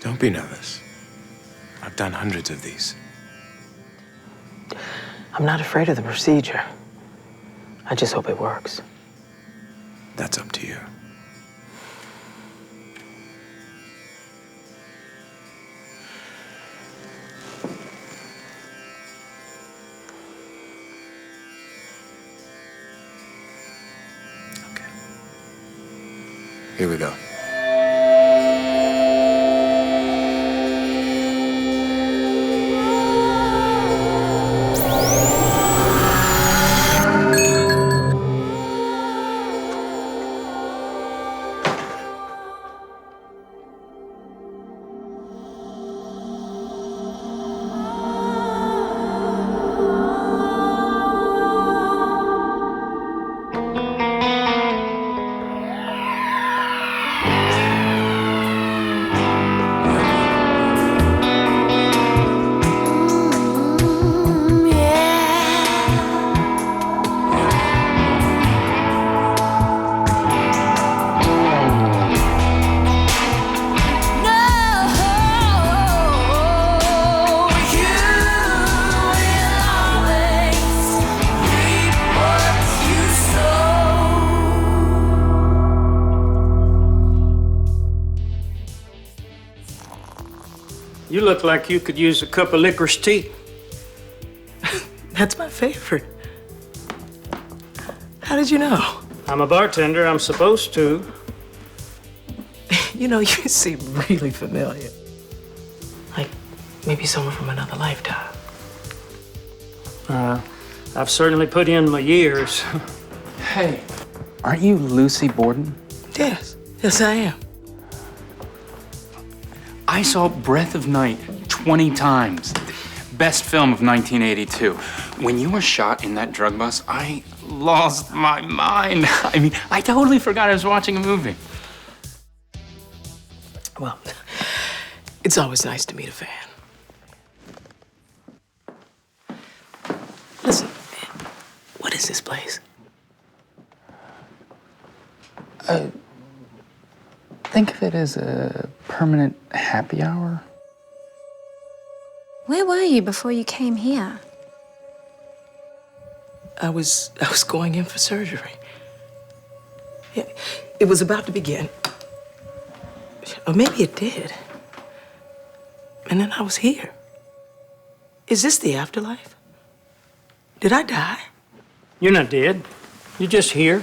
Don't be nervous. I've done hundreds of these. I'm not afraid of the procedure. I just hope it works. That's up to you. Okay. Here we go. You look like you could use a cup of licorice tea. That's my favorite. How did you know? I'm a bartender. I'm supposed to. You know, you seem really familiar. Like maybe someone from another lifetime. I've certainly put in my years. Hey, aren't you Lucy Borden? Yes, yes I am. I saw Breath of Night 20 times. Best film of 1982. When you were shot in that drug bust, I lost my mind. I mean, I totally forgot I was watching a movie. Well, it's always nice to meet a fan. Listen, what is this place? Think of it as a permanent happy hour. Where were you before you came here? I was going in for surgery. Yeah, it was about to begin. Or maybe it did. And then I was here. Is this the afterlife? Did I die? You're not dead. You're just here.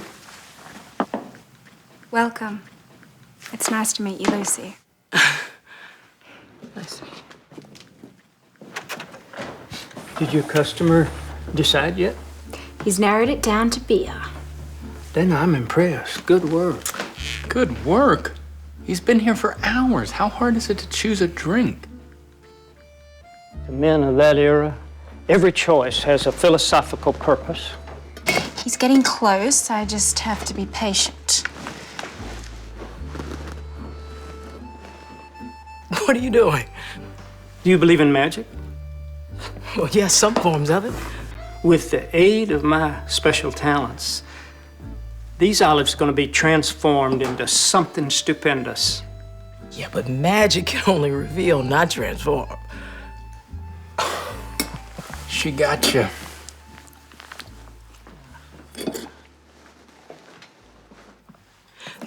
Welcome. It's nice to meet you, Lucy. Nice. Did your customer decide yet? He's narrowed it down to beer. Then I'm impressed. Good work. Good work. He's been here for hours. How hard is it to choose a drink? The men of that era, every choice has a philosophical purpose. He's getting close. I just have to be patient. What are you doing? Do you believe in magic? Well, yes, some forms of it. With the aid of my special talents, these olives are going to be transformed into something stupendous. Yeah, but magic can only reveal, not transform. She got you.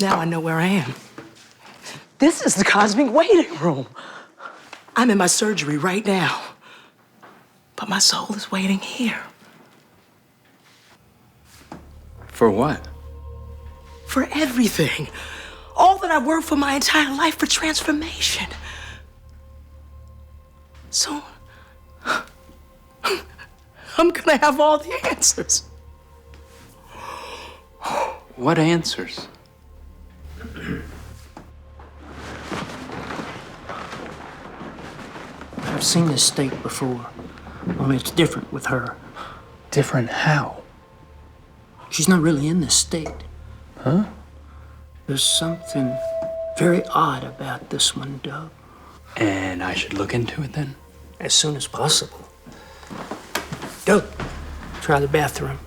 Now I know where I am. This is the cosmic waiting room. I'm in my surgery right now. But my soul is waiting here. For what? For everything. All that I've worked for my entire life for transformation. So, I'm gonna have all the answers. What answers? I've seen this state before, only it's different with her. Different how? She's not really in this state. Huh? There's something very odd about this one, Doug. And I should look into it then? As soon as possible. Doug, try the bathroom.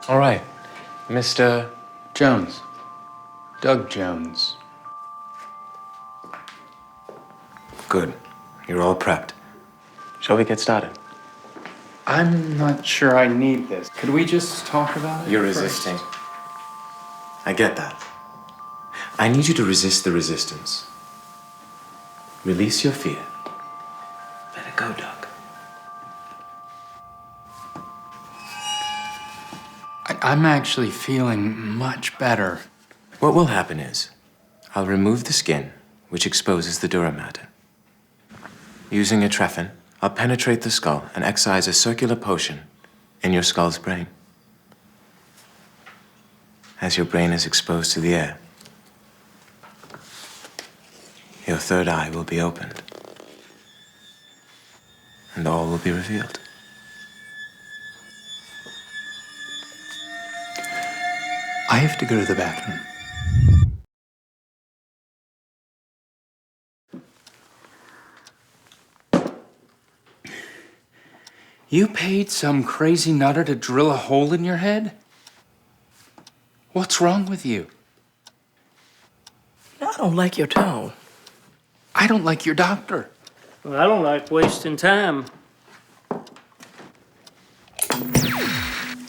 All right, Mr. Jones. Doug Jones. Good. You're all prepped. Shall we get started? I'm not sure I need this. Could we just talk about it? You're first? resisting. I get that. I need you to resist the resistance. Release your fear. Let it go, Doug. I'm actually feeling much better. What will happen is, I'll remove the skin, which exposes the dura mater. Using a trephine, I'll penetrate the skull and excise a circular potion in your skull's brain. As your brain is exposed to the air, your third eye will be opened, and all will be revealed. I have to go to the bathroom. You paid some crazy nutter to drill a hole in your head? What's wrong with you? I don't like your tone. I don't like your doctor. Well, I don't like wasting time.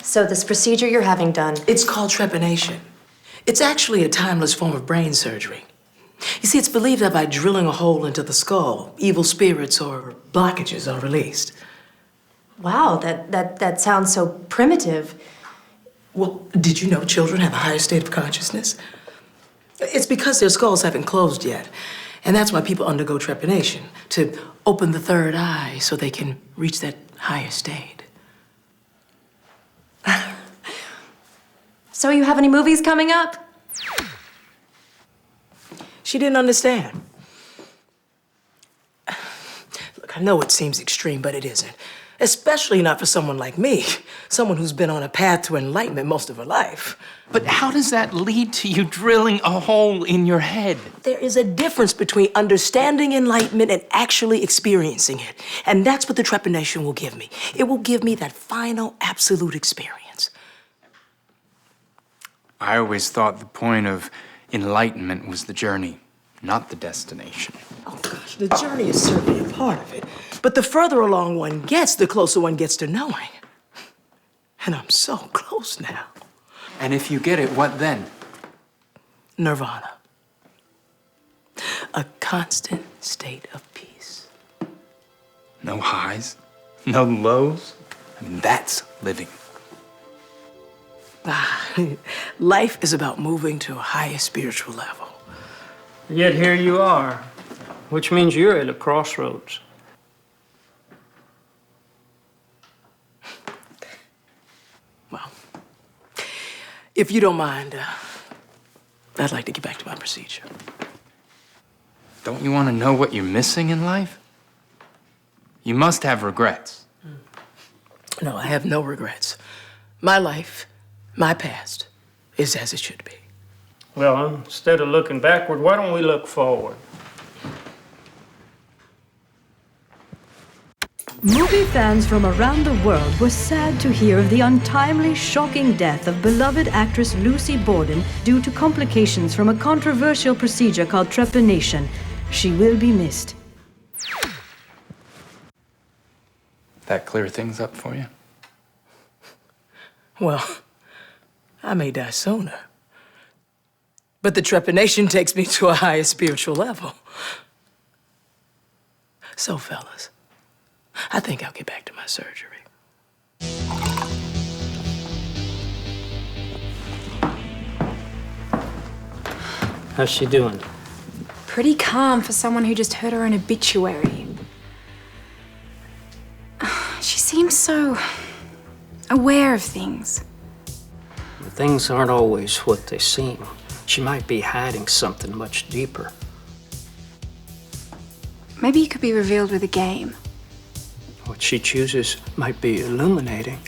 So this procedure you're having done, It's called trepanation. It's actually a timeless form of brain surgery. You see, it's believed that by drilling a hole into the skull, evil spirits or blockages are released. wow, that sounds so primitive. Well, did you know children have a higher state of consciousness? It's because their skulls haven't closed yet. And that's why people undergo trepanation, to open the third eye so they can reach that higher state. So you have any movies coming up? She didn't understand. Look, I know it seems extreme, but it isn't. Especially not for someone like me, someone who's been on a path to enlightenment most of her life. But how does that lead to you drilling a hole in your head? There is a difference between understanding enlightenment and actually experiencing it. And that's what the trepanation will give me. It will give me that final, absolute experience. I always thought the point of enlightenment was the journey, not the destination. Oh, gosh, the journey is certainly a part of it. But the further along one gets, the closer one gets to knowing. And I'm so close now. And if you get it, what then? Nirvana. A constant state of peace. No highs, no lows. I mean, that's living. Life is about moving to a higher spiritual level. Yet here you are, which means you're at a crossroads. Well, if you don't mind, I'd like to get back to my procedure. Don't you want to know what you're missing in life? You must have regrets. No, I have no regrets. My life, my past, is as it should be. Well, instead of looking backward, why don't we look forward? Movie fans from around the world were sad to hear of the untimely, shocking death of beloved actress Lucy Borden due to complications from a controversial procedure called trepanation. She will be missed. That clear things up for you? Well, I may die sooner. But the trepanation takes me to a higher spiritual level. So, fellas, I think I'll get back to my surgery. How's she doing? Pretty calm for someone who just heard her own obituary. She seems so aware of things. Things aren't always what they seem. She might be hiding something much deeper. Maybe it could be revealed with a game. What she chooses might be illuminating.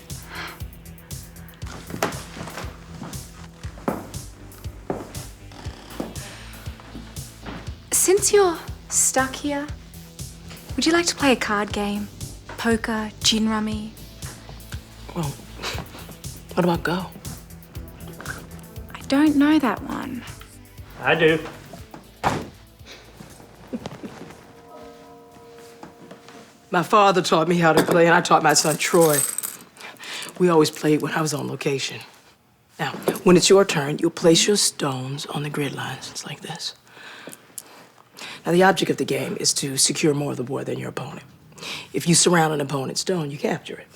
Since you're stuck here, would you like to play a card game? Poker, gin rummy? Well, what about go? don't know that one. I do. My father taught me how to play, and I taught my son Troy. We always played when I was on location. Now, when it's your turn, you'll place your stones on the grid lines, just like this. Now, the object of the game is to secure more of the board than your opponent. If you surround an opponent's stone, you capture it.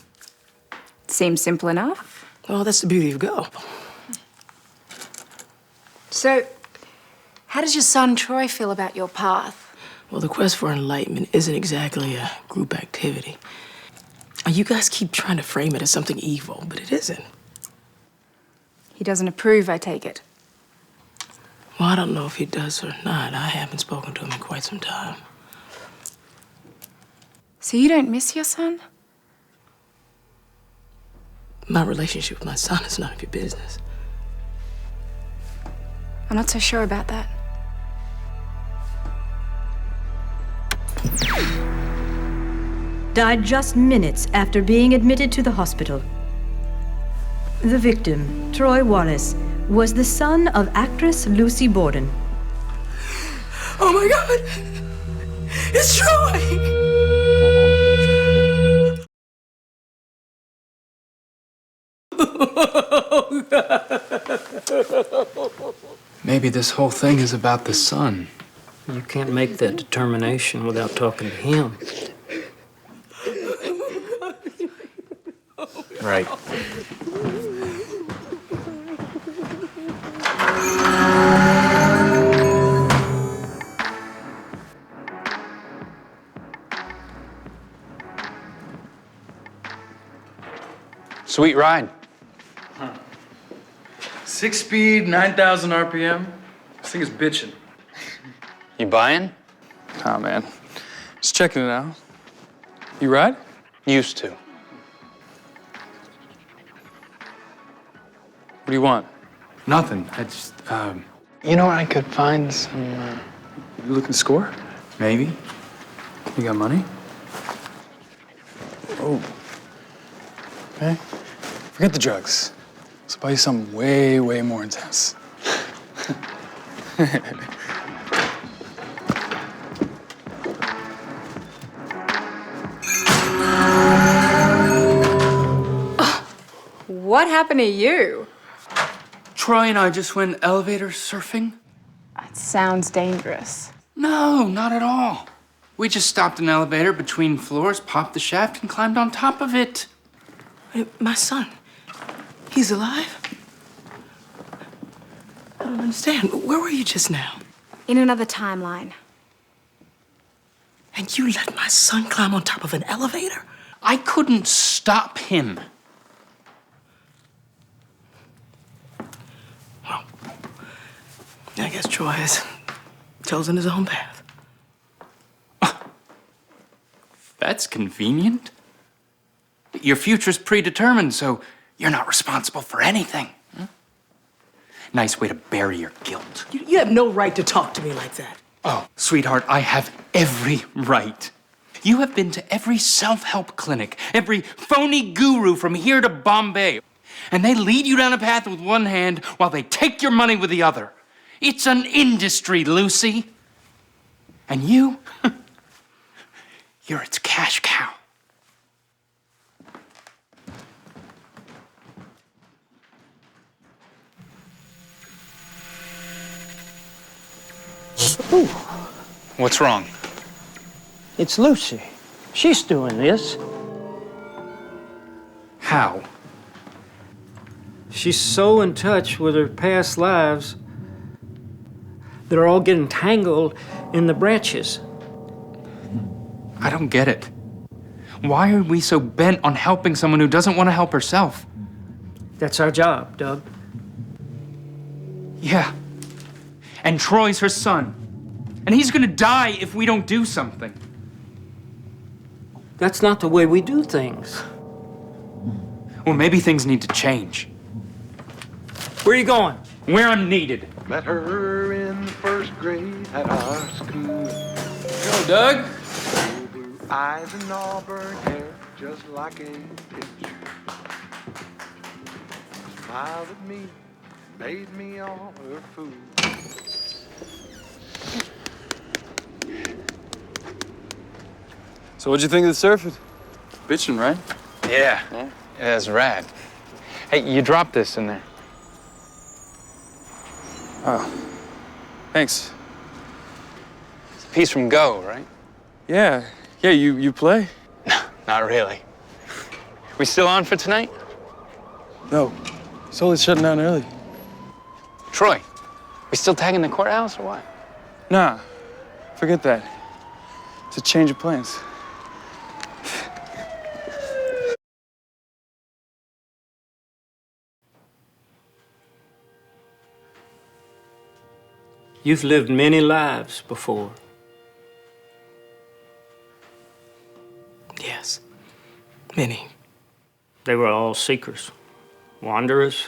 Seems simple enough. Well, that's the beauty of Go. So, how does your son Troy feel about your path? Well, the quest for enlightenment isn't exactly a group activity. You guys keep trying to frame it as something evil, but it isn't. He doesn't approve, I take it. Well, I don't know if he does or not. I haven't spoken to him in quite some time. So you don't miss your son? My relationship with my son is none of your business. I'm not so sure about that. Died just minutes after being admitted to the hospital. The victim, Troy Wallace, was the son of actress Lucy Borden. Oh my God! It's Troy! Maybe this whole thing is about the son. You can't make that determination without talking to him. Right. Sweet ride. 6-speed, 9,000 RPM. This thing is bitchin'. You buying? Oh, man. Just checking it out. You ride? Used to. What do you want? Nothing. I just, You know where I could find some, You looking to score? maybe. You got money? Oh. Okay. Forget the drugs. Let's buy you something way, way more intense. What happened to you? Troy and I just went elevator surfing. That sounds dangerous. No, not at all. We just stopped an elevator between floors, popped the shaft, and climbed on top of it. My son, he's alive? I don't understand. Where were you just now? In another timeline. And you let my son climb on top of an elevator? I couldn't stop him. Well, I guess Troy has chosen his own path. That's convenient. Your future's predetermined, so you're not responsible for anything. Huh? Nice way to bury your guilt. You have no right to talk to me like that. Oh, sweetheart, I have every right. You have been to every self-help clinic, every phony guru from here to Bombay, and they lead you down a path with one hand while they take your money with the other. It's an industry, Lucy. And you, you're its cash cow. Ooh, What's wrong? it's Lucy. She's doing this. How? She's so in touch with her past lives. They're all getting tangled in the branches. I don't get it. Why are we so bent on helping someone who doesn't want to help herself? That's our job, Doug. Yeah. And Troy's her son. And he's gonna die if we don't do something. That's not the way we do things. Well, maybe things need to change. Where are you going? Where I'm needed. Met her in the first grade at our school. Yo, Doug. Blue eyes and auburn hair, just like a picture. Smiled at me made me all her food. So what'd you think of the surfing? Bitchin', right? Yeah. Yeah, it's rad. Hey, you dropped this in there. Oh, thanks. It's a piece from Go, right? Yeah, you play? No, not really. We still on for tonight? No, Sully's shutting down early. Troy, we still tagging the courthouse or what? Nah, forget that. It's a change of plans. You've lived many lives before. Yes, many. They were all seekers, wanderers.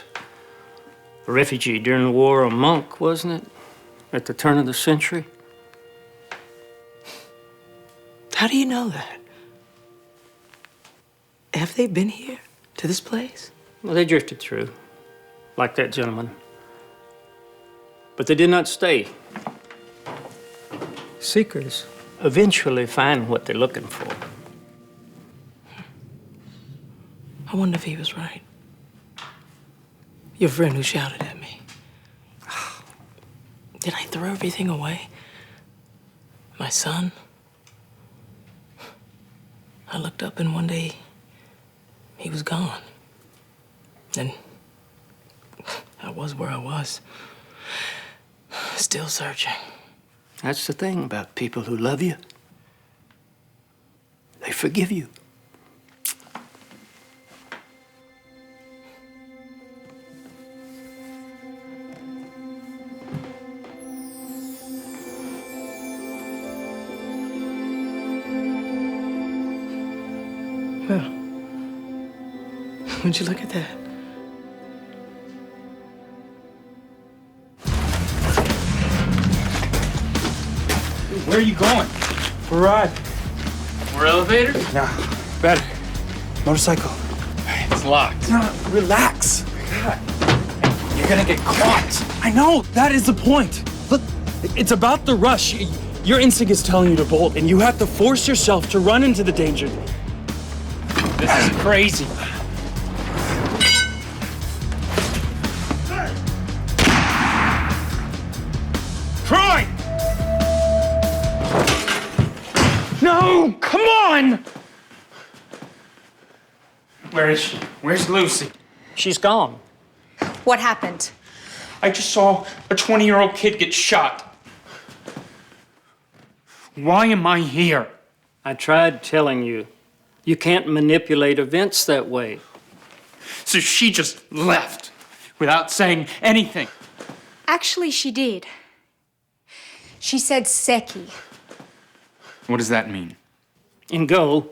A refugee during the war, a monk, wasn't it? At the turn of the century. How do you know that? Have they been here, to this place? Well, they drifted through, like that gentleman. But they did not stay. Seekers eventually find what they're looking for. I wonder if he was right. Your friend who shouted at me. Did I throw everything away? My son? I looked up and one day, he was gone. And I was where I was. Still searching. That's the thing about people who love you. They forgive you. Well, would you look at that? Where are you going? For a ride. More elevator? Nah, better. Motorcycle. It's locked. Nah, relax. God. You're gonna get caught. I know, that is the point. Look, it's about the rush. Your instinct is telling you to bolt, and you have to force yourself to run into the danger. This is crazy. Troy! No, come on! Where is she? Where's Lucy? She's gone. What happened? I just saw a 20-year-old kid get shot. Why am I here? I tried telling you. You can't manipulate events that way. So she just left without saying anything. Actually, she did. She said Seki. What does that mean? In Go,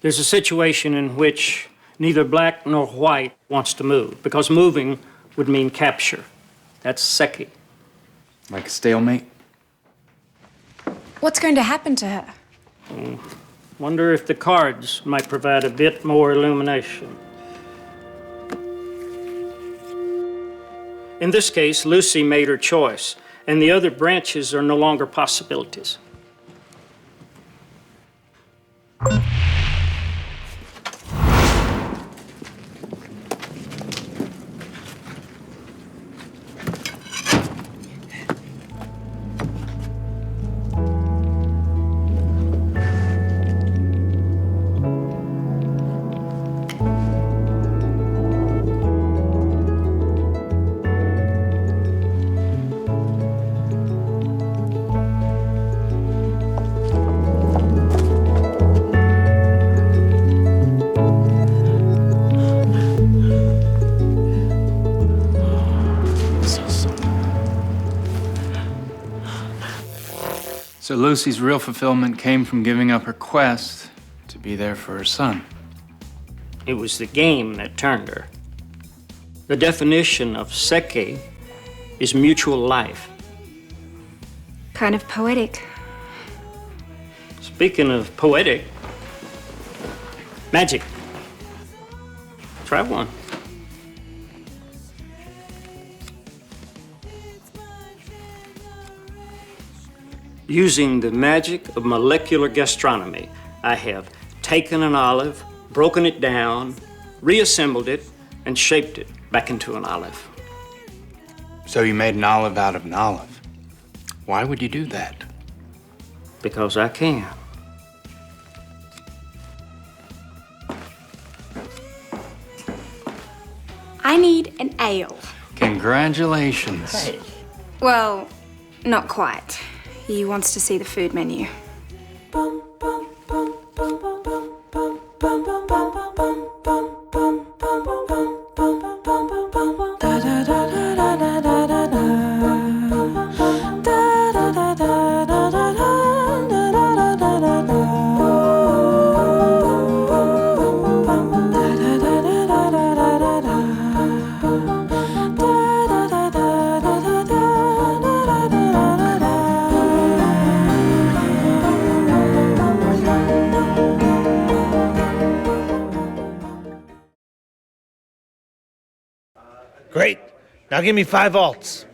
there's a situation in which neither black nor white wants to move, because moving would mean capture. That's Seki. Like a stalemate? What's going to happen to her? Wonder if the cards might provide a bit more illumination. In this case, Lucy made her choice, and the other branches are no longer possibilities. So Lucy's real fulfillment came from giving up her quest to be there for her son. It was the game that turned her. The definition of Seki is mutual life. Kind of poetic. Speaking of poetic, magic. Try one. Using the magic of molecular gastronomy, I have taken an olive, broken it down, reassembled it, and shaped it back into an olive. So you made an olive out of an olive. Why would you do that? Because I can. I need an ale. Congratulations. Well, not quite. He wants to see the food menu. Great. Now give me 5 alts.